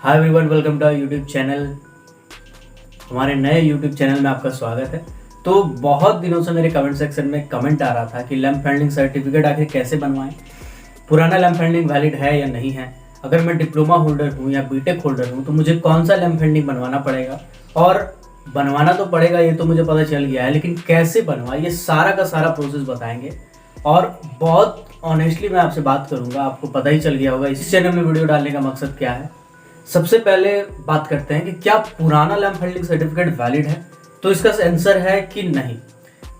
Hi everyone, welcome to our YouTube channel. हमारे नए YouTube channel में आपका स्वागत है। तो बहुत दिनों से मेरे कमेंट सेक्शन में कमेंट आ रहा था कि लैंप हैंडलिंग सर्टिफिकेट आखिर कैसे बनवाएं, पुराना लैंप हैंडलिंग वैलिड है या नहीं है, अगर मैं डिप्लोमा होल्डर हूँ या बीटेक होल्डर हूँ तो मुझे कौन सा लैंप हैंडलिंग बनवाना पड़ेगा। और बनवाना तो पड़ेगा, ये तो मुझे पता चल गया है, लेकिन कैसे बनवाए ये सारा का सारा प्रोसेस बताएंगे। और बहुत ऑनेस्टली मैं आपसे बात करूंगा, आपको पता ही चल गया होगा इस चैनल में वीडियो डालने का मकसद क्या है। सबसे पहले बात करते हैं कि क्या पुराना लैंप हैंडलिंग सर्टिफिकेट वैलिड है। तो इसका आंसर है कि नहीं।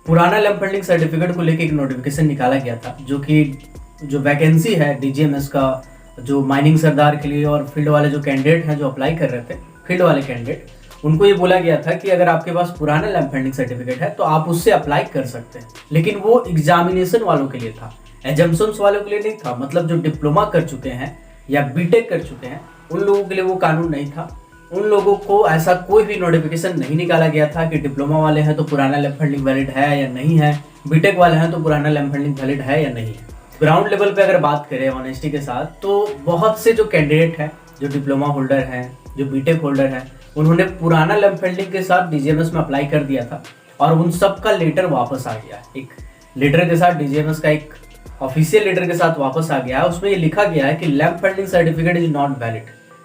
पुराना लैंप हैंडलिंग सर्टिफिकेट को लेकर एक नोटिफिकेशन निकाला गया था, जो वैकेंसी है डीजीएमएस का, जो माइनिंग सरदार के लिए और फील्ड वाले जो कैंडिडेट हैं जो अप्लाई कर रहे थे, फील्ड वाले कैंडिडेट, उनको ये बोला गया था कि अगर आपके पास पुराना लैंप हैंडलिंग सर्टिफिकेट है तो आप उससे अप्लाई कर सकते हैं। लेकिन वो एग्जामिनेशन वालों के लिए था, एजम्पशंस वालों के लिए नहीं था। मतलब जो डिप्लोमा कर चुके हैं या बीटेक कर चुके हैं उन लोगों के लिए वो कानून नहीं था। उन लोगों को ऐसा कोई भी नोटिफिकेशन नहीं निकाला गया था कि डिप्लोमा वाले हैं तो पुराना लैंप हैंडलिंग वैलिड है या नहीं है, बीटेक वाले हैं तो पुराना लैंप हैंडलिंग वैलिड है या नहीं है। ग्राउंड लेवल पे अगर बात करें ऑनेस्टी के साथ, तो बहुत से जो कैंडिडेट हैं, जो डिप्लोमा होल्डर हैं, जो बीटेक होल्डर हैं, उन्होंने पुराना लैंप हैंडलिंग के साथ डीजीएमएस में अप्लाई कर दिया था और उन सब का लेटर वापस आ गया। एक लेटर के साथ डीजीएमएस का एक ऑफिशियल लेटर के साथ वापस आ गया है। उसमें ये लिखा गया है कि lamp handling certificate is not valid,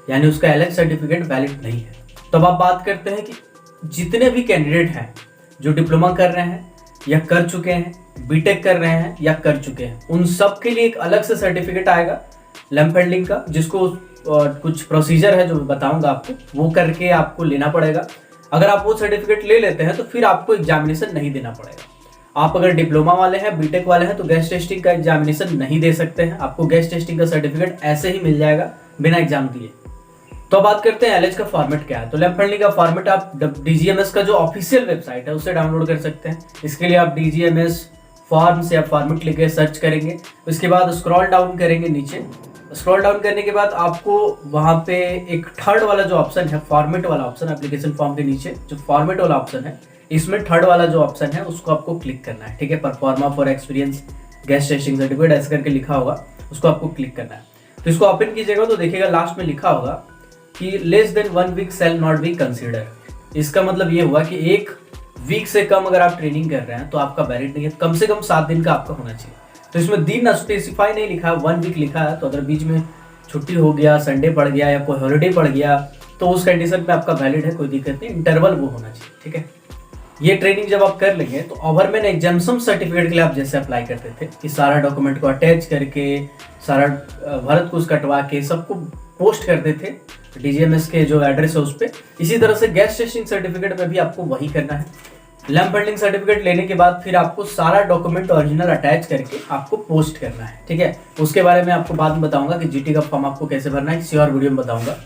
यानी उसका एलएच सर्टिफिकेट वैलिड नहीं है। तो अब आप बात करते हैं कि जितने भी कैंडिडेट हैं जो डिप्लोमा कर रहे हैं या कर चुके हैं, बीटेक कर रहे हैं या कर चुके हैं, उन सब के लिए एक अलग से सर्टिफिकेट आएगा लैंप हैंडलिंग का, जिसको कुछ प्रोसीजर है जो मैं बताऊंगा आपको, वो करके आपको लेना पड़ेगा। अगर आप वो सर्टिफिकेट ले लेते हैं तो फिर आपको एग्जामिनेशन नहीं देना पड़ेगा। आप अगर डिप्लोमा वाले हैं, बीटेक वाले हैं तो गैस टेस्टिंग का एग्जामिनेशन नहीं दे सकते हैं। आपको गैस टेस्टिंग का सर्टिफिकेट ऐसे ही मिल जाएगा बिना एग्जाम दिए। तो बात करते हैं एलएच का फॉर्मेट क्या है। तो लैंप हैंडलिंग का फॉर्मेट आप डीजीएमएस का जो ऑफिशियल वेबसाइट है उससे डाउनलोड कर सकते हैं। इसके लिए आप डीजीएमएस फॉर्म से आप फॉर्मेट लिखे सर्च करेंगे, उसके बाद स्क्रॉल डाउन करेंगे नीचे। स्क्रॉल डाउन करने के बाद आपको वहां पे एक थर्ड वाला जो ऑप्शन है, फॉर्मेट वाला ऑप्शन, एप्लीकेशन फॉर्म के नीचे जो फॉर्मेट वाला ऑप्शन है, इसमें थर्ड वाला जो ऑप्शन है उसको आपको क्लिक करना है। ठीक है, pro forma for experience gas testing certificate ऐसे करके लिखा होगा, उसको आपको क्लिक करना है। तो इसको ओपन कीजिएगा तो देखिएगा लास्ट में लिखा होगा कि less than 1 week shall not be consider. इसका मतलब ये हुआ कि 1 वीक से कम अगर आप ट्रेनिंग कर रहे हैं तो आपका वैलिड नहीं है, कम से कम 7 दिन का आपका होना चाहिए। तो इसमें दिन स्पेसिफाई नहीं लिखा है, 1 वीक लिखा है। तो अगर बीच में छुट्टी हो गया, संडे पड़ गया या कोई हॉलिडे पड़ गया तो उस कंडीशन में आपका वैलिड है, कोई दिक्कत नहीं, इंटरवल वो होना चाहिए। ठीक है, ये ट्रेनिंग जब आप कर लेंगे तो ओवरमैन एग्जाम्पशन सर्टिफिकेट के लिए आप जैसे अप्लाई करते थे कि सारा डॉक्यूमेंट को अटैच करके, सारा भरत को कटवा के सबको पोस्ट करते थे डीजीएमएस के जो एड्रेस है उस पर, इसी तरह से गैस टेस्टिंग सर्टिफिकेट में भी आपको वही करना है। लैंप हैंडलिंग सर्टिफिकेट लेने के बाद फिर आपको सारा डॉक्यूमेंट ओरिजिनल अटैच करके आपको पोस्ट करना है। ठीक है, उसके बारे में आपको बाद में बताऊंगा कि जीटी का फॉर्म आपको कैसे भरना है, किसी और वीडियो में बताऊंगा।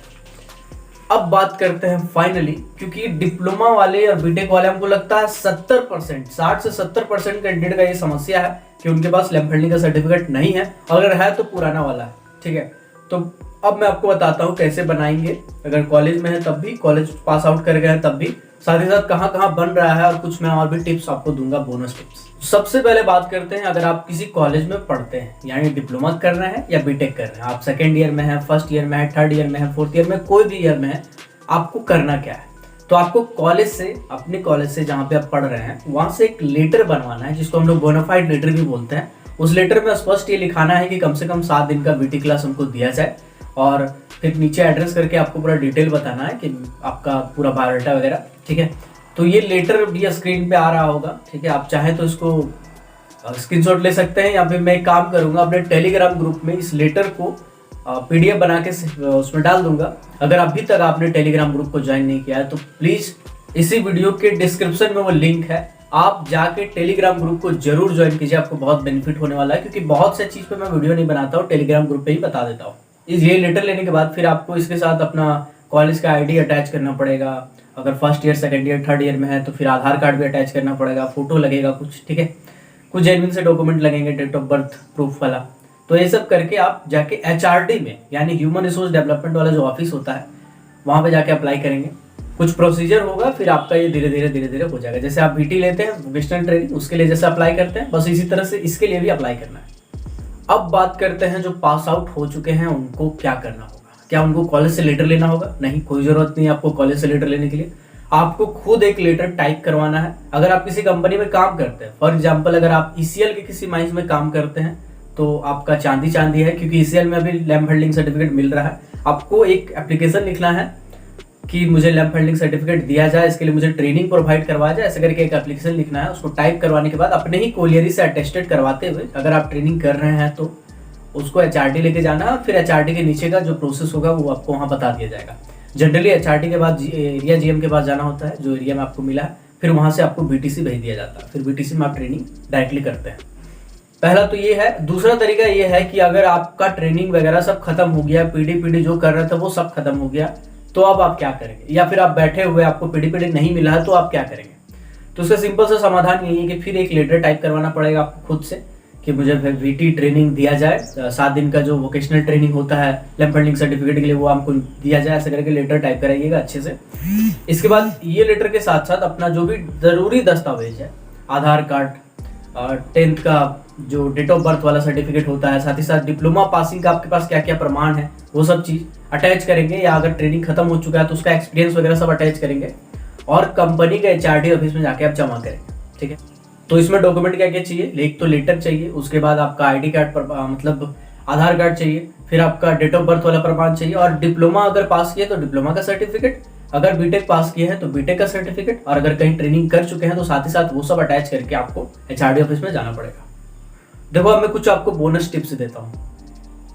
अब बात करते हैं फाइनली, क्योंकि डिप्लोमा वाले और बीटेक वाले हमको लगता है 70%, 60 से 70% कैंडिडेट का ये समस्या है कि उनके पास लैंप हैंडलिंग का सर्टिफिकेट नहीं है, अगर है तो पुराना वाला है। ठीक है, तो अब मैं आपको बताता हूँ कैसे बनाएंगे। अगर कॉलेज में है तब भी, कॉलेज पास आउट कर गए हैं तब भी, साथ ही साथ कहाँ कहाँ बन रहा है और कुछ मैं और भी टिप्स आपको दूंगा, बोनस टिप्स। सबसे पहले बात करते हैं, अगर आप किसी कॉलेज में पढ़ते हैं, यानी डिप्लोमा कर रहे हैं या बीटेक कर रहे हैं, आप सेकेंड ईयर में है, फर्स्ट ईयर में है, थर्ड ईयर में है, फोर्थ ईयर में, कोई भी ईयर में है, आपको करना क्या है। तो आपको कॉलेज से, अपने कॉलेज से जहाँ पे आप पढ़ रहे हैं वहाँ से एक लेटर बनवाना है, जिसको हम लोग बोनाफाइड लेटर भी बोलते हैं। उस लेटर में स्पष्ट ये लिखाना है कि कम से कम 7 दिन का बीटी क्लास हमको दिया जाए, और फिर नीचे एड्रेस करके आपको पूरा डिटेल बताना है कि आपका पूरा बायोडाटा वगैरह। ठीक है, तो ये लेटर भी स्क्रीन पे आ रहा होगा। ठीक है, आप चाहें तो इसको स्क्रीनशॉट ले सकते हैं, या फिर मैं एक काम करूंगा, अपने टेलीग्राम ग्रुप में इस लेटर को पीडीएफ बना के उसमें डाल दूंगा। अगर अभी तक आपने टेलीग्राम ग्रुप को ज्वाइन नहीं किया है तो प्लीज इसी वीडियो के डिस्क्रिप्शन में वो लिंक है, आप जाके टेलीग्राम ग्रुप को जरूर ज्वाइन कीजिए, आपको बहुत बेनिफिट होने वाला है। क्योंकि बहुत से चीज पे मैं वीडियो नहीं बनाता हूँ, टेलीग्राम ग्रुप पे ही बता देता हूँ। ये लेटर लेने के बाद फिर आपको इसके साथ अपना कॉलेज का आईडी अटैच करना पड़ेगा। अगर first year, second year, third year में है तो फिर आधार कार्ड भी अटैच करना पड़ेगा, फोटो लगेगा कुछ। ठीक है, कुछ जेन्युइन से डॉक्यूमेंट लगेंगे, डेट ऑफ बर्थ प्रूफ वाला। तो ये सब करके आप जाके एचआरडी में, यानी ह्यूमन रिसोर्स डेवलपमेंट वाला जो ऑफिस होता है, वहाँ पे जाके अप्लाई करेंगे। कुछ प्रोसीजर होगा, फिर आपका ये धीरे धीरे हो जाएगा। जैसे आप बीटी लेते हैं, वोकेशनल ट्रेनिंग, उसके लिए जैसे अप्लाई करते हैं, बस इसी तरह से इसके लिए भी अप्लाई करना है। अब बात करते हैं जो पास आउट हो चुके हैं उनको क्या करना होगा। क्या उनको कॉलेज से लेटर लेना होगा? नहीं, कोई जरूरत नहीं है आपको कॉलेज से लेटर लेने के लिए। आपको खुद एक लेटर टाइप करवाना है। अगर आप किसी कंपनी में काम करते हैं, फॉर एग्जांपल अगर आप ईसीएल के किसी माइंस में काम करते हैं तो आपका चांदी चांदी है, क्योंकि ईसीएल में अभी लैम्प वेल्डिंग सर्टिफिकेट मिल रहा है। आपको एक एप्लीकेशन लिखना है कि मुझे लैम्प वेल्डिंग सर्टिफिकेट दिया जाए, इसके लिए मुझे ट्रेनिंग प्रोवाइड करवाया जाए, ऐसे करके एक एप्लीकेशन लिखना है। उसको टाइप करवाने के बाद अपने ही कोलियरी से अटेस्टेड करवाते हुए, अगर आप ट्रेनिंग कर रहे हैं तो उसको एचआरटी लेके जाना है। फिर एचआरटी के नीचे का जो प्रोसेस होगा वो आपको वहाँ बता दिया जाएगा। जनरली एचआरटी के बाद एरिया जीएम के पास जाना होता है, जो एरिया में आपको मिला है। फिर वहाँ से आपको बीटीसी भेज दिया जाता है। फिर बीटीसी में आप ट्रेनिंग डायरेक्टली करते हैं। पहला तो ये है। दूसरा तरीका ये है कि अगर आपका ट्रेनिंग वगैरह सब खत्म हो गया, पीडी जो कर रहे थे वो सब खत्म हो गया, तो अब आप क्या करेंगे? या फिर आप बैठे हुए आपको पीडी नहीं मिला है तो आप क्या करेंगे? तो उसका सिंपल सा समाधान यही है कि फिर एक लेटर टाइप करवाना पड़ेगा आपको खुद से कि मुझे वीटी ट्रेनिंग दिया जाए, 7 दिन का जो वोकेशनल ट्रेनिंग होता है लैम्प वेल्डिंग सर्टिफिकेट के लिए, वो आपको दिया जाए। ऐसे करके लेटर टाइप कराइएगा अच्छे से। इसके बाद ये लेटर के साथ साथ अपना जो भी जरूरी दस्तावेज है, आधार कार्ड, 10th का जो डेट ऑफ बर्थ वाला सर्टिफिकेट होता है, साथ ही साथ डिप्लोमा पासिंग का आपके पास क्या क्या प्रमाण है वो सब चीज़ अटैच करेंगे। या अगर ट्रेनिंग खत्म हो चुका है तो उसका एक्सपीरियंस वगैरह सब अटैच करेंगे और कंपनी के एचआरडी ऑफिस में जाके आप जमा करेंगे। ठीक है, तो इसमें डॉक्यूमेंट क्या क्या चाहिए? एक तो लेटर चाहिए, उसके बाद आपका आईडी कार्ड पर मतलब आधार कार्ड चाहिए, फिर आपका डेट ऑफ बर्थ वाला प्रमाण चाहिए, और डिप्लोमा अगर पास किए तो डिप्लोमा का सर्टिफिकेट, अगर बीटेक पास किए हैं तो बीटेक का सर्टिफिकेट, और अगर कहीं ट्रेनिंग कर चुके हैं तो साथ ही साथ वो सब अटैच करके आपको एचआरडी ऑफिस में जाना पड़ेगा। देखो, अब मैं कुछ आपको बोनस टिप्स देता हूँ।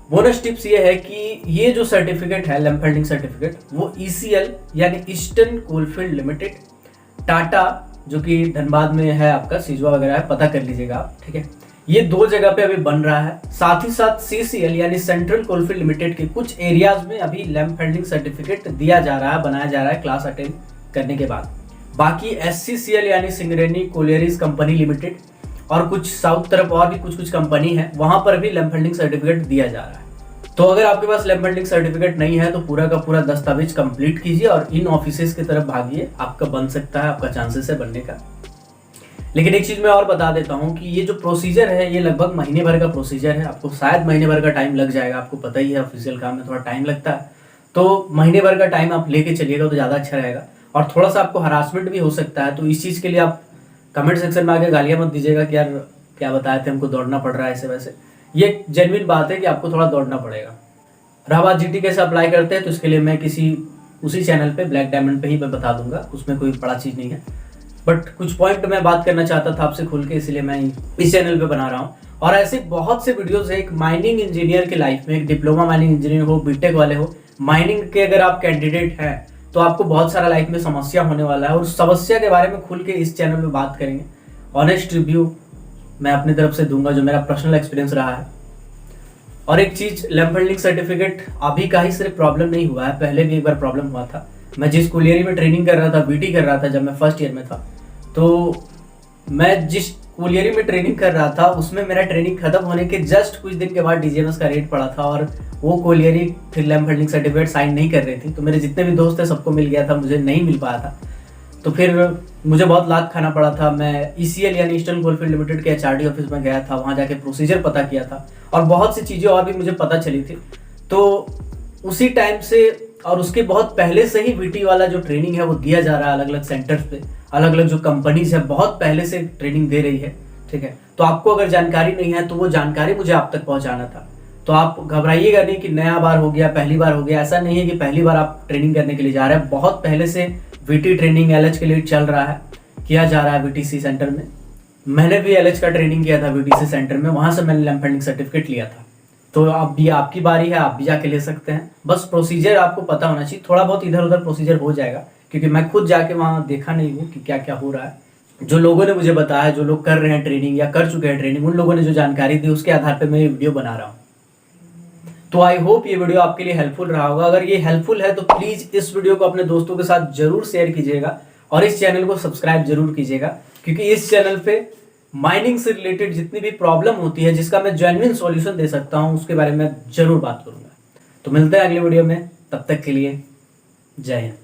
बोनस टिप्स ये है कि ये जो सर्टिफिकेट है लैम्प वेल्डिंग सर्टिफिकेट, वो ईसीएल यानी ईस्टर्न कोलफील्ड लिमिटेड, टाटा जो कि धनबाद में है, आपका सिजवा वगैरह है, पता कर लीजिएगा आप। ठीक है, ये 2 जगह पे अभी बन रहा है। साथ ही साथ सीसीएल यानी सेंट्रल कोलफील्ड लिमिटेड के कुछ एरियाज में अभी लैम्प वेल्डिंग सर्टिफिकेट दिया जा रहा है, बनाया जा रहा है क्लास अटेंड करने के बाद। बाकी एससीसीएल यानी सिंगरेनी कोलियरीज कंपनी लिमिटेड और कुछ साउथ तरफ और भी कुछ कंपनी है, वहां पर भी लैम्प वेल्डिंग सर्टिफिकेट दिया जा रहा है। तो अगर आपके पास लैम्प वेल्डिंग सर्टिफिकेट नहीं है तो पूरा का पूरा दस्तावेज कंप्लीट कीजिए और इन ऑफिसेस की तरफ भागिए, आपका बन सकता है, आपका चांसेस है बनने का। लेकिन एक चीज मैं और बता देता हूँ कि ये जो प्रोसीजर है ये लगभग महीने भर का प्रोसीजर है। आपको शायद महीने भर का टाइम लग जाएगा, आपको पता ही है ऑफिशियल काम में थोड़ा टाइम लगता है, तो महीने भर का टाइम आप लेके चलिएगा तो ज़्यादा अच्छा रहेगा। और थोड़ा सा आपको हरासमेंट भी हो सकता है, तो इस चीज़ के लिए आप कमेंट सेक्शन में आके गालियाँ मत दीजिएगा कि यार क्या बताए थे, हमको दौड़ना पड़ रहा है ऐसे वैसे। ये जेन्युइन बात है कि आपको थोड़ा दौड़ना पड़ेगा। रहा बात जीटी कैसे अप्लाई करते हैं, तो इसके लिए मैं उसी चैनल पे ब्लैक डायमंड पे ही मैं बता दूंगा, उसमें कोई बड़ा चीज़ नहीं है। बट कुछ पॉइंट मैं बात करना चाहता था आपसे खुल के, इसलिए मैं इस चैनल पे बना रहा हूँ। और ऐसे बहुत से वीडियोस है, एक माइनिंग इंजीनियर की लाइफ में, एक डिप्लोमा माइनिंग इंजीनियर हो, बीटेक वाले हो, माइनिंग के अगर आप कैंडिडेट हैं तो आपको बहुत सारा लाइफ में समस्या होने वाला है, और उस समस्या के बारे में खुल के इस चैनल में बात करेंगे। ऑनेस्ट रिव्यू मैं अपनी तरफ से दूंगा, जो मेरा पर्सनल एक्सपीरियंस रहा है। और एक चीज, लैम्प वेल्डिंग सर्टिफिकेट अभी का ही सिर्फ प्रॉब्लम नहीं हुआ है, पहले भी एक बार प्रॉब्लम हुआ था। मैं जिस कोलियरी में ट्रेनिंग कर रहा था, बीटी कर रहा था, जब मैं फर्स्ट ईयर में था, तो मैं जिस कोलियरी में ट्रेनिंग कर रहा था उसमें मेरा ट्रेनिंग खत्म होने के जस्ट कुछ दिन के बाद डीजीएमएस का रेट पड़ा था, और वो कोलियरी फिर लैम्प वेल्डिंग सर्टिफिकेट साइन नहीं कर रही थी। तो मेरे जितने भी दोस्त थे सबको मिल गया था, मुझे नहीं मिल पाया था, तो फिर मुझे बहुत लात खाना पड़ा था। मैं ईसीएल यानी ईस्टर्न कोलफील्ड लिमिटेड के एचआरडी ऑफिस में गया था, वहाँ जाके प्रोसीजर पता किया था, और बहुत सी चीज़ें और भी मुझे पता चली थी। तो उसी टाइम से और उसके बहुत पहले से ही वीटी वाला जो ट्रेनिंग है वो दिया जा रहा है अलग अलग सेंटर्स पे, अलग अलग जो कंपनीज है बहुत पहले से ट्रेनिंग दे रही है। ठीक है, तो आपको अगर जानकारी नहीं है तो वो जानकारी मुझे आप तक पहुंचाना था। तो आप घबराइएगा नहीं कि नया बार हो गया, पहली बार हो गया, ऐसा नहीं है कि पहली बार आप ट्रेनिंग करने के लिए जा रहे हैं। बहुत पहले से वीटी ट्रेनिंग एलएच के लिए चल रहा है, किया जा रहा है वीटीसी सेंटर में। मैंने भी एलएच का ट्रेनिंग किया था वीटीसी सेंटर में, वहां से मैंने लैम्प वेल्डिंग सर्टिफिकेट लिया था। तो अब भी आपकी बारी है, आप भी जाके ले सकते हैं। बस प्रोसीजर आपको पता होना चाहिए, थोड़ा बहुत इधर उधर प्रोसीजर हो जाएगा, क्योंकि मैं खुद जाके वहाँ देखा नहीं हूँ कि क्या क्या हो रहा है। जो लोगों ने मुझे बताया, जो लोग कर रहे हैं ट्रेनिंग या कर चुके हैं ट्रेनिंग, उन लोगों ने जो जानकारी दी उसके आधार पर मैं ये वीडियो बना रहा हूँ। तो आई होप ये वीडियो आपके लिए हेल्पफुल रहा होगा। अगर ये हेल्पफुल है तो प्लीज इस वीडियो को अपने दोस्तों के साथ जरूर शेयर कीजिएगा, और इस चैनल को सब्सक्राइब जरूर कीजिएगा, क्योंकि इस चैनल पे माइनिंग से रिलेटेड जितनी भी प्रॉब्लम होती है, जिसका मैं जेन्युइन सॉल्यूशन दे सकता हूँ, उसके बारे में जरूर बात करूंगा। तो मिलते हैं अगले वीडियो में, तब तक के लिए जय हिंद।